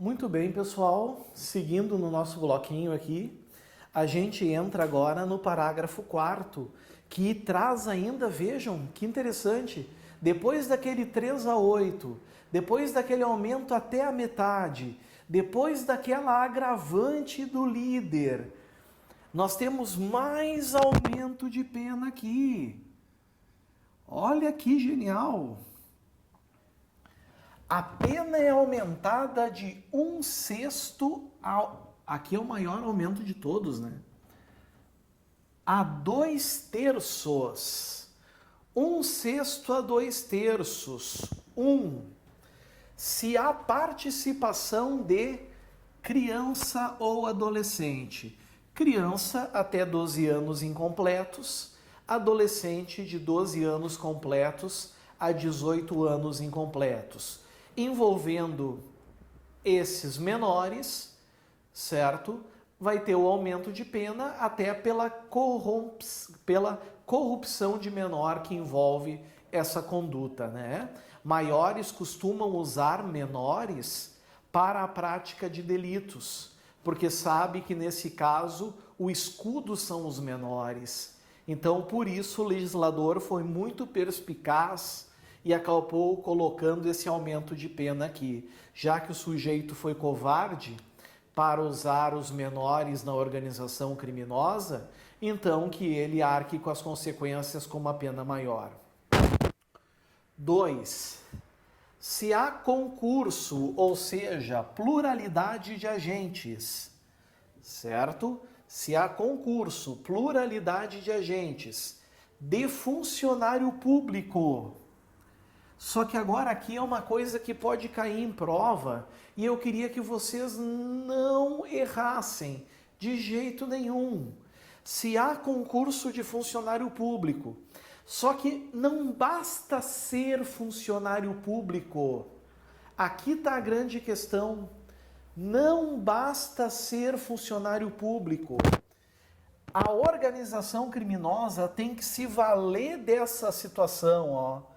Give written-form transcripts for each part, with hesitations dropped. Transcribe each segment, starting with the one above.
Muito bem, pessoal. Seguindo no nosso bloquinho aqui, a gente entra agora no parágrafo 4º, que traz ainda, vejam, que interessante, depois daquele 3/8, depois daquele aumento até a metade, depois daquela agravante do líder, nós temos mais aumento de pena aqui. Olha que genial! A pena é aumentada de 1/6 aqui é o maior aumento de todos, né? A 2/3. 1/6 a 2/3. Se há participação de criança ou adolescente. Criança até 12 anos incompletos, adolescente de 12 anos completos a 18 anos incompletos. Envolvendo esses menores, certo? Vai ter o aumento de pena até pela corrupção de menor que envolve essa conduta, né? Maiores costumam usar menores para a prática de delitos, porque sabe que nesse caso o escudo são os menores. Então, por isso o legislador foi muito perspicaz e acabou colocando esse aumento de pena aqui. Já que o sujeito foi covarde para usar os menores na organização criminosa, então que ele arque com as consequências com uma pena maior. 2. Se há concurso, ou seja, pluralidade de agentes, certo? Se há concurso, pluralidade de agentes, de funcionário público. Só que agora aqui é uma coisa que pode cair em prova e eu queria que vocês não errassem de jeito nenhum. Se há concurso de funcionário público, só que não basta ser funcionário público. Aqui está a grande questão. Não basta ser funcionário público. A organização criminosa tem que se valer dessa situação, ó.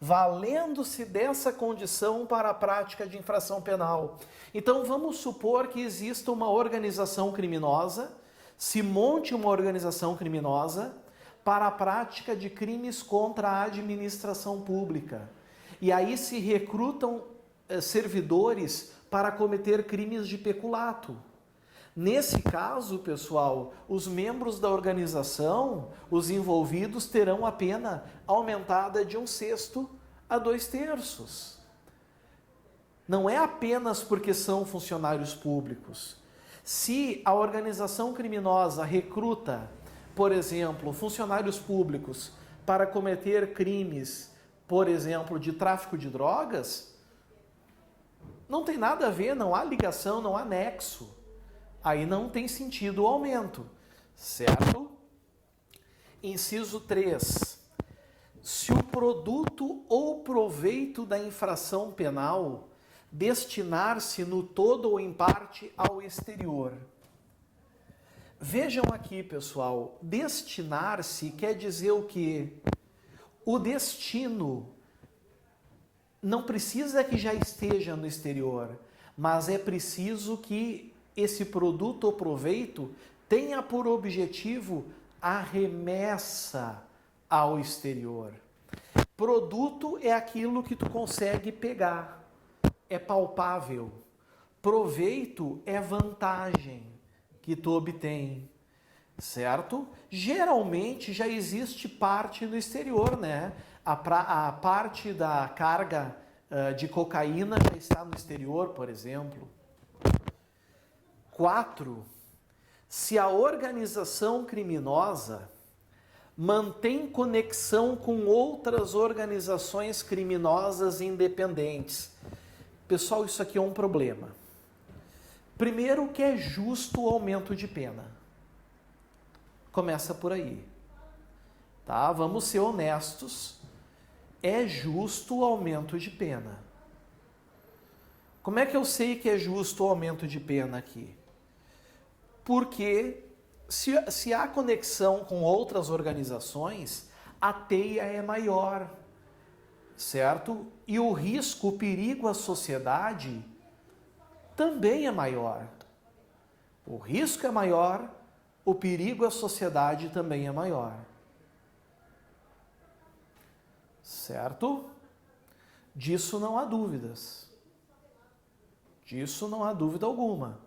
Valendo-se dessa condição para a prática de infração penal. Então vamos supor que exista uma organização criminosa, se monte uma organização criminosa para a prática de crimes contra a administração pública. E aí se recrutam servidores para cometer crimes de peculato. Nesse caso, pessoal, os membros da organização, os envolvidos, terão a pena aumentada de 1/6 a 2/3. Não é apenas porque são funcionários públicos. Se a organização criminosa recruta, por exemplo, funcionários públicos para cometer crimes, por exemplo, de tráfico de drogas, não tem nada a ver, não há ligação, não há nexo. Aí não tem sentido o aumento, certo? Inciso 3. Se o produto ou proveito da infração penal destinar-se no todo ou em parte ao exterior. Vejam aqui, pessoal, destinar-se quer dizer o quê? O destino não precisa que já esteja no exterior, mas é preciso que esse produto ou proveito tenha por objetivo a remessa ao exterior. Produto é aquilo que tu consegue pegar, é palpável. Proveito é vantagem que tu obtém, certo? Geralmente já existe parte no exterior, né? A parte da carga de cocaína já está no exterior, por exemplo. 4. Se a organização criminosa mantém conexão com outras organizações criminosas independentes. Pessoal, isso aqui é um problema. Primeiro que é justo o aumento de pena. Começa por aí. Tá? Vamos ser honestos. É justo o aumento de pena. Como é que eu sei que é justo o aumento de pena aqui? Porque se há conexão com outras organizações, a teia é maior, certo? E o risco, o perigo à sociedade também é maior. O risco é maior, o perigo à sociedade também é maior. Certo? Disso não há dúvidas. Disso não há dúvida alguma.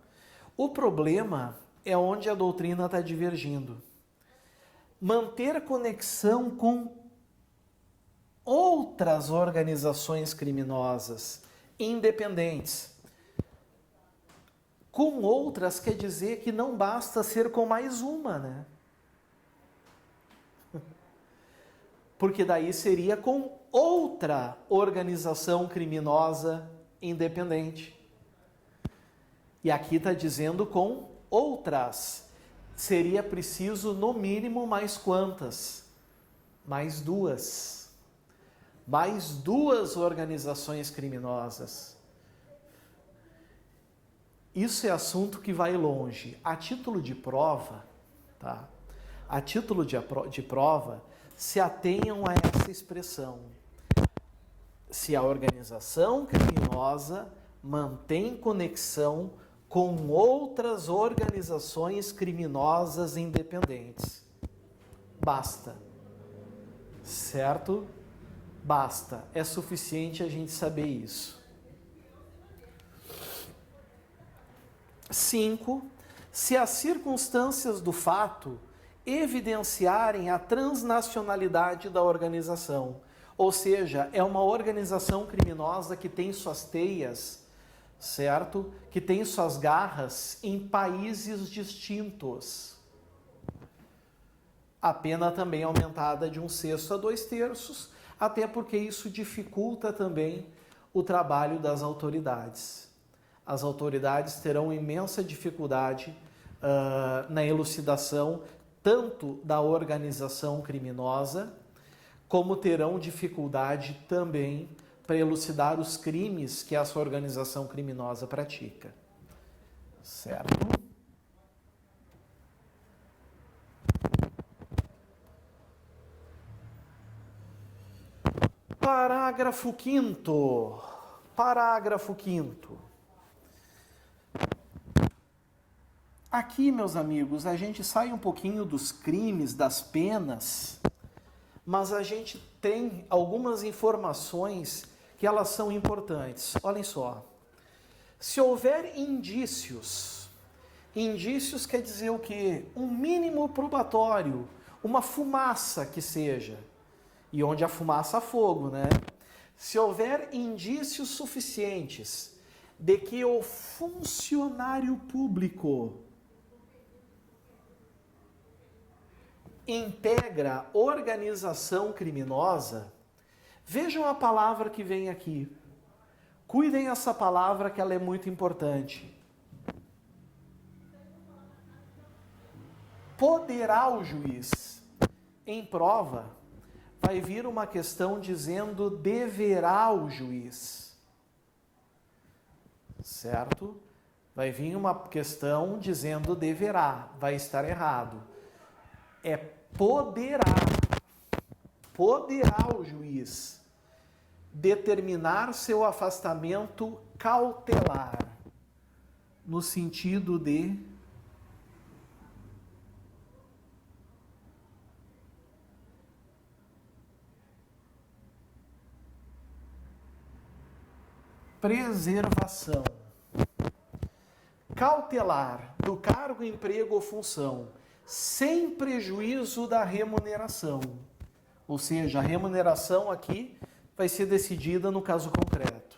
O problema é onde a doutrina está divergindo. Manter conexão com outras organizações criminosas independentes. Com outras quer dizer que não basta ser com mais uma, né? Porque daí seria com outra organização criminosa independente. E aqui está dizendo com outras. Seria preciso, no mínimo, mais quantas? Mais duas. Mais duas organizações criminosas. Isso é assunto que vai longe. A título de prova, tá? A título de prova, se atenham a essa expressão. Se a organização criminosa mantém conexão com outras organizações criminosas independentes. Basta. Certo? Basta. É suficiente a gente saber isso. 5. Se as circunstâncias do fato evidenciarem a transnacionalidade da organização, ou seja, é uma organização criminosa que tem suas teias, certo? Que tem suas garras em países distintos. A pena também é aumentada de 1/6 a 2/3, até porque isso dificulta também o trabalho das autoridades. As autoridades terão imensa dificuldade na elucidação tanto da organização criminosa, como terão dificuldade também para elucidar os crimes que essa organização criminosa pratica. Certo? Parágrafo 5º. Parágrafo 5º. Aqui, meus amigos, a gente sai um pouquinho dos crimes, das penas, mas a gente tem algumas informações que elas são importantes. Olhem só. Se houver indícios, indícios quer dizer o quê? Um mínimo probatório, uma fumaça que seja, e onde a fumaça há fogo, né? Se houver indícios suficientes de que o funcionário público integra organização criminosa, vejam a palavra que vem aqui. Cuidem essa palavra que ela é muito importante. Poderá o juiz. Em prova, vai vir uma questão dizendo deverá o juiz. Certo? Vai vir uma questão dizendo deverá. Vai estar errado. É poderá o juiz determinar seu afastamento cautelar, no sentido de preservação, cautelar do cargo, emprego ou função, sem prejuízo da remuneração. Ou seja, a remuneração aqui vai ser decidida no caso concreto.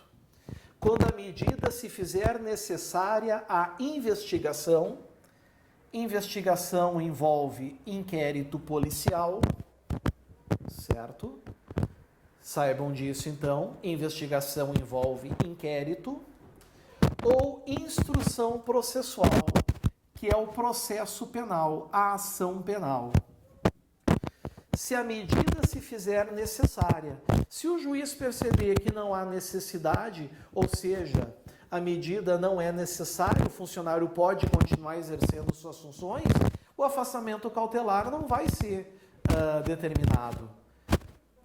Quando a medida se fizer necessária a investigação, investigação envolve inquérito policial, certo? Saibam disso então, investigação envolve inquérito, ou instrução processual, que é o processo penal, a ação penal. Se a medida se fizer necessária, se o juiz perceber que não há necessidade, ou seja, a medida não é necessária, o funcionário pode continuar exercendo suas funções, o afastamento cautelar não vai ser determinado.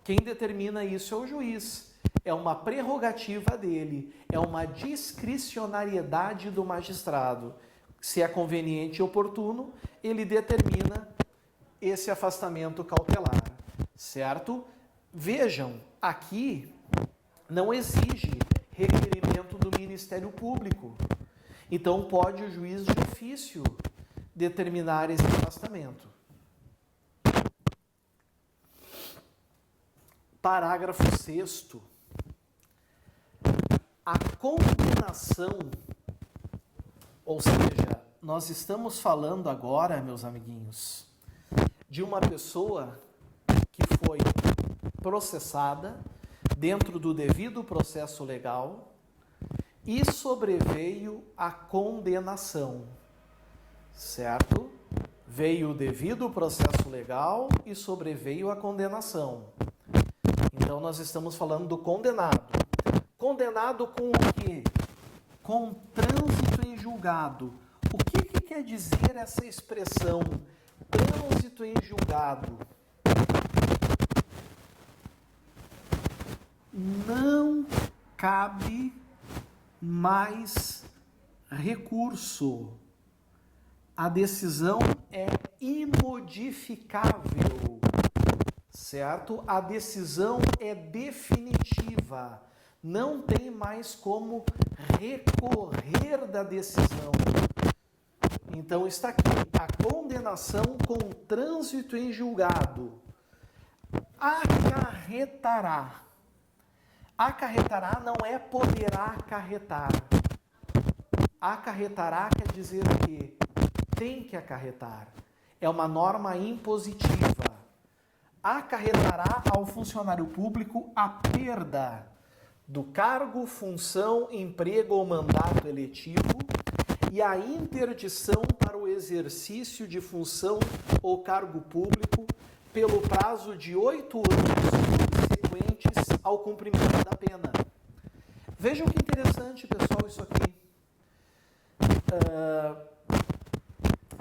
Quem determina isso é o juiz. é uma prerrogativa dele, é uma discricionariedade do magistrado. Se é conveniente e oportuno, ele determina esse afastamento cautelar, certo? Vejam, aqui não exige requerimento do Ministério Público. Então, pode o juiz de ofício determinar esse afastamento. Parágrafo 6º. A condenação, ou seja, nós estamos falando agora, meus amiguinhos, de uma pessoa que foi processada dentro do devido processo legal e sobreveio a condenação, certo? Veio o devido processo legal e sobreveio a condenação. Então, nós estamos falando do condenado. Condenado com o quê? Com trânsito em julgado. O que quer dizer essa expressão, trânsito em julgado? Não cabe mais recurso. A decisão é imodificável, certo? A decisão é definitiva. Não tem mais como recorrer da decisão. Então está aqui, a condenação com trânsito em julgado acarretará. Acarretará não é poderá acarretar. Acarretará quer dizer o quê? Tem que acarretar. É uma norma impositiva. Acarretará ao funcionário público a perda do cargo, função, emprego ou mandato eletivo e a interdição para o exercício de função ou cargo público pelo prazo de 8 anos subsequentes ao cumprimento da pena. Vejam que interessante, pessoal, isso aqui.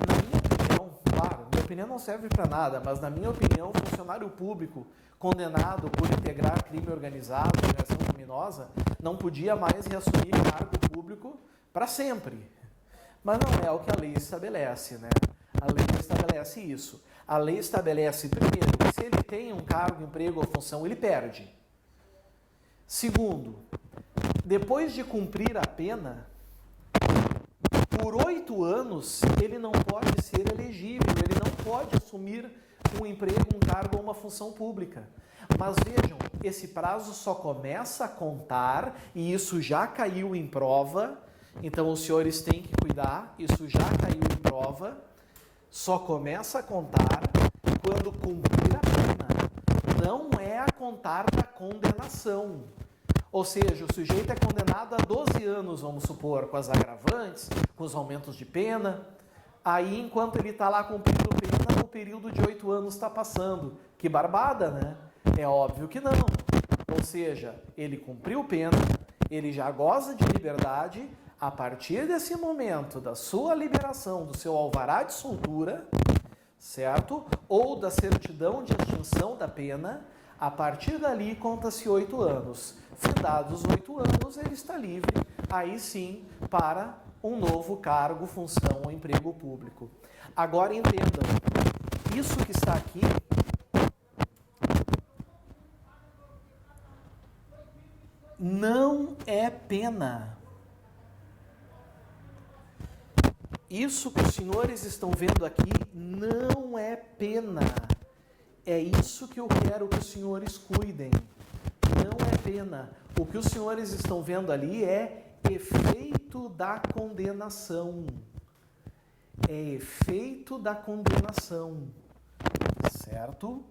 Na minha opinião, claro, minha opinião não serve para nada, mas na minha opinião, funcionário público condenado por integrar crime organizado, organização criminosa, não podia mais reassumir cargo público para sempre. Mas não é o que a lei estabelece, né? A lei não estabelece isso. A lei estabelece, primeiro, que se ele tem um cargo, emprego ou função, ele perde. Segundo, depois de cumprir a pena, por 8 anos, ele não pode ser elegível, ele não pode assumir um emprego, um cargo ou uma função pública. Mas vejam, esse prazo só começa a contar, e isso já caiu em prova, então os senhores têm que cuidar, isso já caiu em prova, só começa a contar quando cumprir a pena. Não é a contar da condenação. Ou seja, o sujeito é condenado a 12 anos, vamos supor, com as agravantes, com os aumentos de pena. Aí, enquanto ele está lá cumprindo pena, o período de 8 anos está passando. Que barbada, né? É óbvio que não. Ou seja, ele cumpriu pena, ele já goza de liberdade. A partir desse momento da sua liberação, do seu alvará de soltura, certo? Ou da certidão de extinção da pena, a partir dali conta-se 8 anos. Findados 8 anos, ele está livre, aí sim, para um novo cargo, função ou emprego público. Agora entendam, isso que está aqui não é pena. Isso que os senhores estão vendo aqui não é pena. É isso que eu quero que os senhores cuidem. Não é pena. O que os senhores estão vendo ali é efeito da condenação. É efeito da condenação. Certo?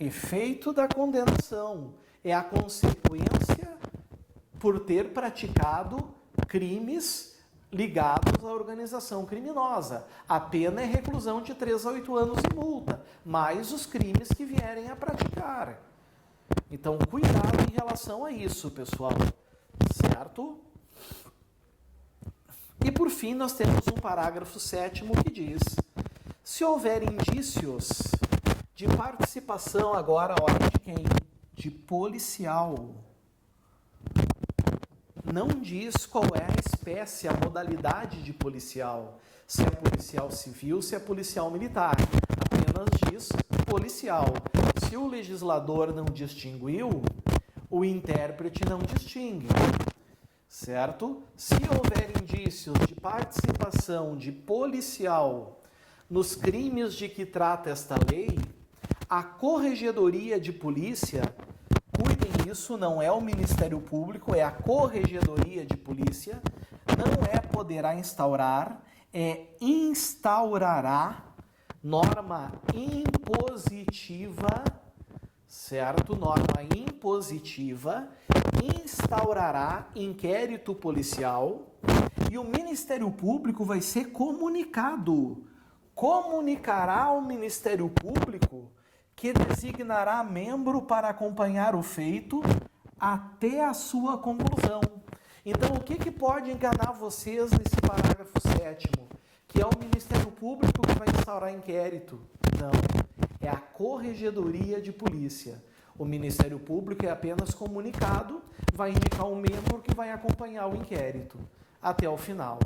Efeito da condenação é a consequência por ter praticado crimes ligados à organização criminosa. A pena é reclusão de 3 a 8 anos e multa, mais os crimes que vierem a praticar. Então, cuidado em relação a isso, pessoal. Certo? E por fim, nós temos um parágrafo 7º que diz: se houver indícios de participação, agora a hora de quem? De policial. Não diz qual é a espécie, a modalidade de policial. Se é policial civil, se é policial militar. Apenas diz policial. Se o legislador não distinguiu, o intérprete não distingue. Certo? Se houver indícios de participação de policial nos crimes de que trata esta lei, a Corregedoria de Polícia, cuidem disso, não é o Ministério Público, é a Corregedoria de Polícia, não é poderá instaurar, é instaurará norma impositiva, certo? Norma impositiva, instaurará inquérito policial e o Ministério Público vai ser comunicado. Comunicará ao Ministério Público que designará membro para acompanhar o feito até a sua conclusão. Então, o que pode enganar vocês nesse parágrafo 7º? Que é o Ministério Público que vai instaurar inquérito. Não, é a Corregedoria de Polícia. O Ministério Público é apenas comunicado, vai indicar um membro que vai acompanhar o inquérito até o final,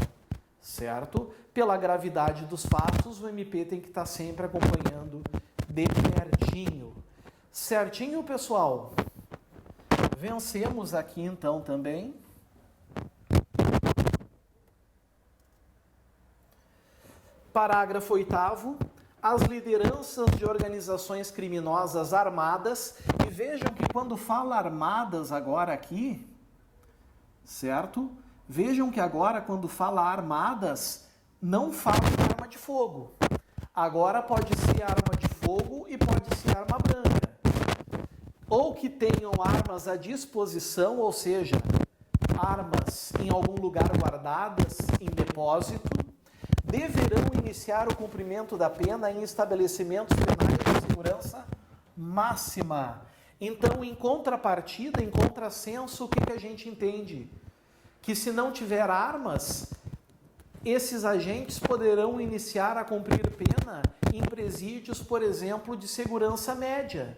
certo? Pela gravidade dos fatos, o MP tem que estar sempre acompanhando de pertinho. Certinho, pessoal? Vencemos aqui então também. Parágrafo 8º. As lideranças de organizações criminosas armadas, e vejam que quando fala armadas agora aqui, certo? Vejam que agora quando fala armadas, não fala de arma de fogo. Agora pode ser arma de fogo e pode ser arma branca. Ou que tenham armas à disposição, ou seja, armas em algum lugar guardadas, em depósito, deverão iniciar o cumprimento da pena em estabelecimentos penais de segurança máxima. Então, em contrapartida, em contrassenso, o que a gente entende? Que se não tiver armas, esses agentes poderão iniciar a cumprir pena em presídios, por exemplo, de segurança média.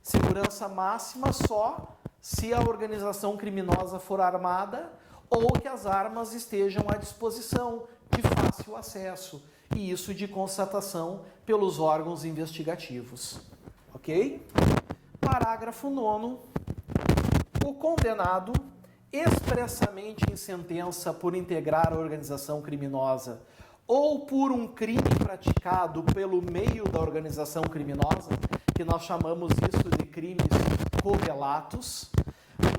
Segurança máxima só se a organização criminosa for armada ou que as armas estejam à disposição de fácil acesso, e isso de constatação pelos órgãos investigativos. Ok? Parágrafo 9º. O condenado, expressamente em sentença por integrar a organização criminosa ou por um crime praticado pelo meio da organização criminosa, que nós chamamos isso de crimes correlatos,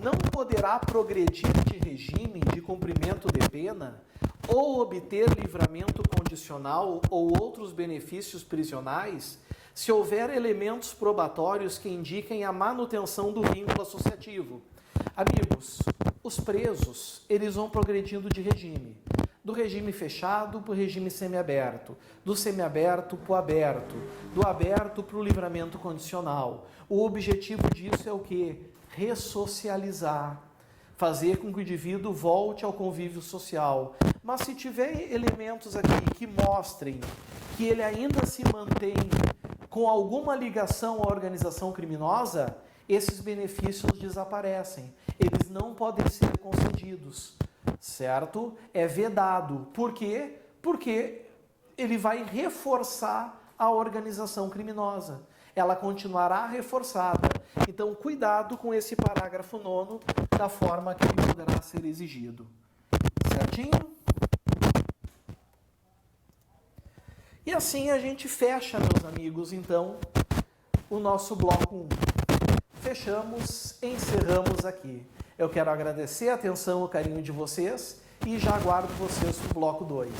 não poderá progredir de regime de cumprimento de pena ou obter livramento condicional ou outros benefícios prisionais se houver elementos probatórios que indiquem a manutenção do vínculo associativo. Amigos, os presos, eles vão progredindo de regime. Do regime fechado para o regime semiaberto, do semiaberto para o aberto, do aberto para o livramento condicional. O objetivo disso é o quê? Ressocializar, fazer com que o indivíduo volte ao convívio social. Mas se tiver elementos aqui que mostrem que ele ainda se mantém com alguma ligação à organização criminosa, esses benefícios desaparecem. Eles não podem ser concedidos, certo? É vedado. Por quê? Porque ele vai reforçar a organização criminosa. Ela continuará reforçada. Então, cuidado com esse parágrafo 9º, da forma que ele poderá ser exigido. Certinho? E assim a gente fecha, meus amigos, então, o nosso bloco 1. Fechamos, encerramos aqui. Eu quero agradecer a atenção e o carinho de vocês e já aguardo vocês no bloco 2.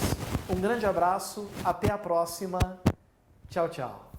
Um grande abraço, até a próxima. Tchau, tchau.